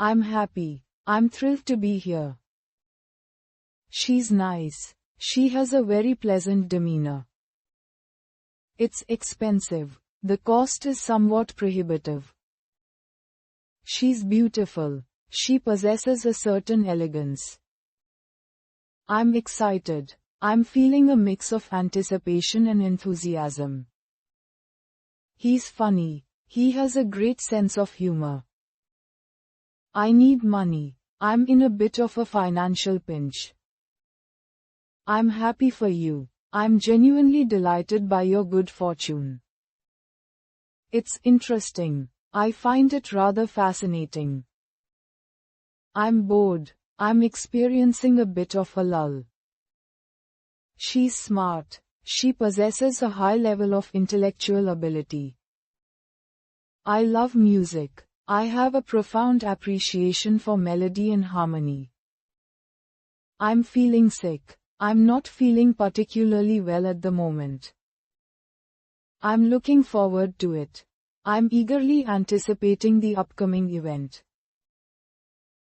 I'm happy. I'm thrilled to be here. She's nice. She has a very pleasant demeanor. It's expensive. The cost is somewhat prohibitive. She's beautiful. She possesses a certain elegance. I'm excited. I'm feeling a mix of anticipation and enthusiasm. He's funny. He has a great sense of humor. I need money. I'm in a bit of a financial pinch. I'm happy for you. I'm genuinely delighted by your good fortune. It's interesting. I find it rather fascinating. I'm bored. I'm experiencing a bit of a lull. She's smart. She possesses a high level of intellectual ability. I love music. I have a profound appreciation for melody and harmony. I'm feeling sick. I'm not feeling particularly well at the moment. I'm looking forward to it. I'm eagerly anticipating the upcoming event.